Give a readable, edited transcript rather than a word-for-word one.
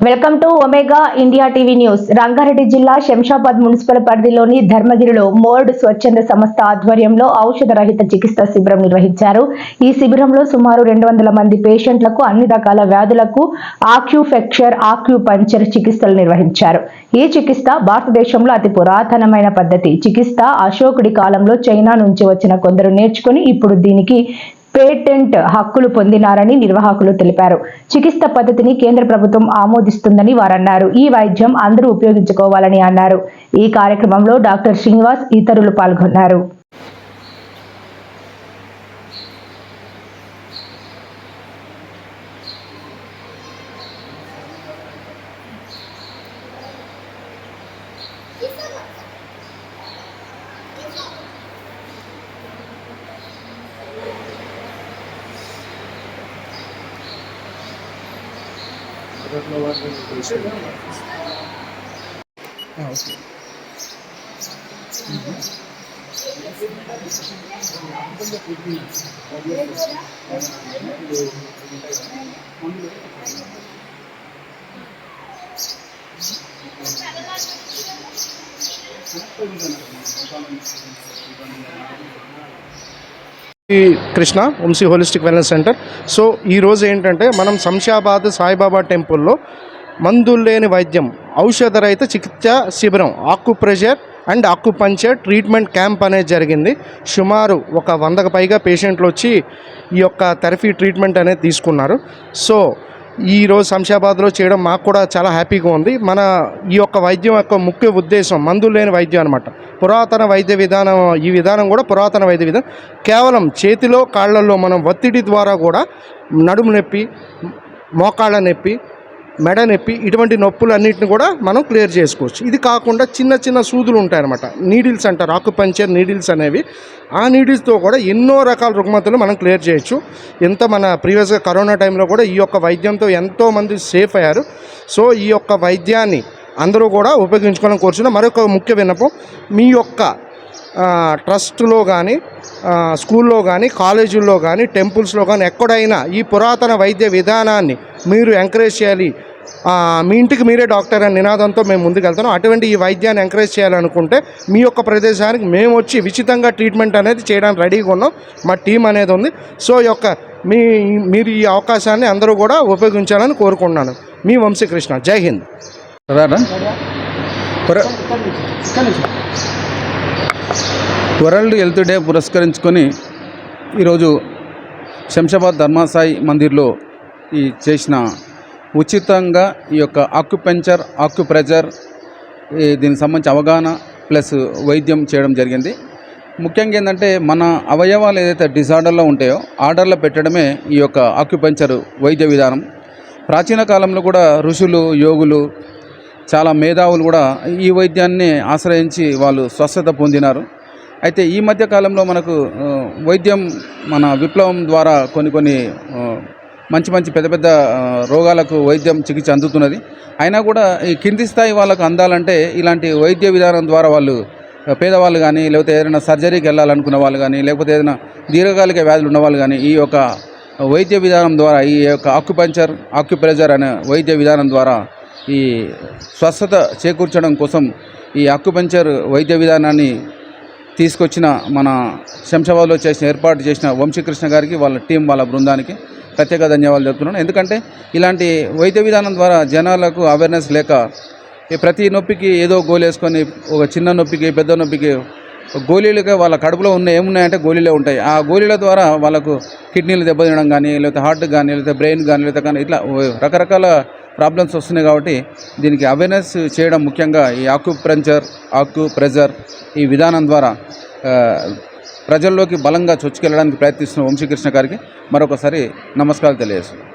Welcome to omega India TV news. Rangareddy జిల్లా Shamshabad municipal పరిధిలోని ధర్మగిరిలో మోర్డ్ స్వచ్ఛంద సంస్థ ఆధ్వర్యంలో ఔషధ రహిత చికిత్స శిబిరం నిర్వహించారు. ఈ శిబిరంలో సుమారు 200 మంది పేషెంట్లకు అన్ని రకాల వ్యాధులకు ఆక్యుఫెక్చర్, ఆక్యుపంక్చర్ చికిత్సలు నిర్వహించారు. ఈ చికిత్స భారతదేశంలో అతి పురాతనమైన పద్ధతి. చికిత్స అశోకుడి కాలంలో చైనా నుంచి వచ్చిన కొందరు నేర్చుకుని ఇప్పుడు దీనికి పేటెంట్ హక్కులు పొందినారని నిర్వాహకులు తెలిపారు. చికిత్స పద్ధతిని కేంద్ర ప్రభుత్వం ఆమోదిస్తుందని వారన్నారు. ఈ వైద్యం అందరూ ఉపయోగించుకోవాలని అన్నారు. ఈ కార్యక్రమంలో డాక్టర్ శ్రీనివాస్ ఇతరులు పాల్గొన్నారు. Krishna Vamsi holistic wellness centre. So ఈరోజు ఏంటంటే మనం శంషాబాద్ సాయిబాబా టెంపుల్లో మందులు లేని వైద్యం ఔషధ రహిత చికిత్స శిబిరం acupressure and acupuncture treatment camp అనేది జరిగింది. సుమారు 100కు పైగా పేషెంట్లు వచ్చి ఈ యొక్క థెరపీ ట్రీట్మెంట్ అనేది తీసుకున్నారు. సో ఈరోజు శంషాబాద్లో చేయడం మాకు కూడా చాలా హ్యాపీగా ఉంది. మన ఈ యొక్క వైద్యం యొక్క ముఖ్య ఉద్దేశం మందులు లేని వైద్యం అనమాట. పురాతన వైద్య విధానం, ఈ విధానం కూడా పురాతన వైద్య విధానం. కేవలం చేతిలో కాళ్ళల్లో మనం ఒత్తిడి ద్వారా కూడా నడుము నొప్పి, మోకాళ్ళ నొప్పి, మెడ నొప్పి, ఇటువంటి నొప్పులన్నింటిని కూడా మనం క్లియర్ చేసుకోవచ్చు. ఇది కాకుండా చిన్న చిన్న సూదులు ఉంటాయన్నమాట, నీడిల్స్ అంటారు, ఆక్యుపంక్చర్ నీడిల్స్ అనేవి. ఆ నీడిల్స్తో కూడా ఎన్నో రకాల రుగ్మతలు మనం క్లియర్ చేయొచ్చు. మన ప్రీవియస్గా కరోనా టైంలో కూడా ఈ యొక్క వైద్యంతో ఎంతోమంది సేఫ్ అయ్యారు. సో ఈ యొక్క వైద్యాన్ని అందరూ కూడా ఉపయోగించుకోవాలని కోరుచున్నాం. మరొక ముఖ్య విన్నపం, మీ యొక్క ట్రస్ట్లో కానీ, స్కూల్లో కానీ, కాలేజీల్లో కానీ, టెంపుల్స్లో కానీ ఎక్కడైనా ఈ పురాతన వైద్య విధానాన్ని మీరు ఎంకరేజ్ చేయాలి. మీ ఇంటికి మీరే డాక్టర్ అనే నినాదంతో మేము ముందుకెళ్తాం. అటువంటి ఈ వైద్యాన్ని ఎంకరేజ్ చేయాలనుకుంటే మీ యొక్క ప్రదేశానికి మేము వచ్చి ఉచితంగా ట్రీట్మెంట్ అనేది చేయడానికి రెడీగా ఉన్నాం. మా టీం అనేది ఉంది. సో మీరు ఈ అవకాశాన్ని అందరూ కూడా ఉపయోగించాలని కోరుకుంటున్నాను. మీ వంశీకృష్ణ. జై హింద్. వరల్డ్ హెల్త్ డే పురస్కరించుకొని ఈరోజు శంషాబాద్ ధర్మాసాయి మందిర్లో ఈ చేసిన ఉచితంగా ఈ యొక్క ఆక్యుపంక్చర్, ఆక్యుప్రెషర్ దీనికి సంబంధించి అవగాహన ప్లస్ వైద్యం చేయడం జరిగింది. ముఖ్యంగా ఏంటంటే మన అవయవాలు ఏదైతే డిజార్డర్లో ఉంటాయో ఆర్డర్లో పెట్టడమే ఈ యొక్క ఆక్యుపంక్చర్ వైద్య విధానం. ప్రాచీన కాలంలో కూడా ఋషులు, యోగులు, చాలా మేధావులు కూడా ఈ వైద్యాన్ని ఆశ్రయించి వాళ్ళు స్వస్థత పొందినారు. అయితే ఈ మధ్య కాలంలో మనకు వైద్యం మన విప్లవం ద్వారా కొన్ని మంచి పెద్ద పెద్ద రోగాలకు వైద్యం చికిత్స అందుతున్నది. అయినా కూడా ఈ కింది స్థాయి వాళ్ళకు అందాలంటే ఇలాంటి వైద్య విధానం ద్వారా వాళ్ళు పేదవాళ్ళు కానీ, లేకపోతే ఏదైనా సర్జరీకి వెళ్ళాలనుకున్న వాళ్ళు కానీ, లేకపోతే ఏదైనా దీర్ఘకాలిక వ్యాధులు ఉన్నవాళ్ళు కానీ ఈ యొక్క వైద్య విధానం ద్వారా, ఈ యొక్క ఆక్యుపంక్చర్, ఆక్యుప్రెషర్ అనే వైద్య విధానం ద్వారా ఈ స్వస్థత చేకూర్చడం కోసం ఈ ఆక్యుపంక్చర్ వైద్య విధానాన్ని తీసుకొచ్చిన మన శంషాబాద్లో ఏర్పాటు చేసిన వంశీకృష్ణ గారికి, వాళ్ళ టీం, వాళ్ళ బృందానికి ప్రత్యేక ధన్యవాదాలు చెప్తున్నాను. ఎందుకంటే ఇలాంటి వైద్య విధానం ద్వారా జనాలకు అవేర్నెస్ లేక ప్రతి నొప్పికి ఏదో గోలు వేసుకొని, ఒక చిన్న నొప్పికి, పెద్ద నొప్పికి గోళీలుగా వాళ్ళ కడుపులో ఏమున్నాయంటే గోళీలే ఉంటాయి. ఆ గోళీల ద్వారా వాళ్ళకు కిడ్నీలు దెబ్బతినడం కానీ, లేకపోతే హార్ట్ కానీ, లేకపోతే బ్రెయిన్ కానీ, లేకపోతే కానీ ఇట్లా రకరకాల ప్రాబ్లమ్స్ వస్తున్నాయి. కాబట్టి దీనికి అవేర్నెస్ చేయడం ముఖ్యంగా ఈ ఆక్యుపంక్చర్, ఆక్యుప్రెషర్ ఈ విధానం ద్వారా ప్రజల్లోకి బలంగా చొచ్చుకెళ్ళడానికి ప్రయత్నిస్తున్న వంశీకృష్ణ గారికి మరొకసారి నమస్కారాలు తెలియజేస్తున్నాను.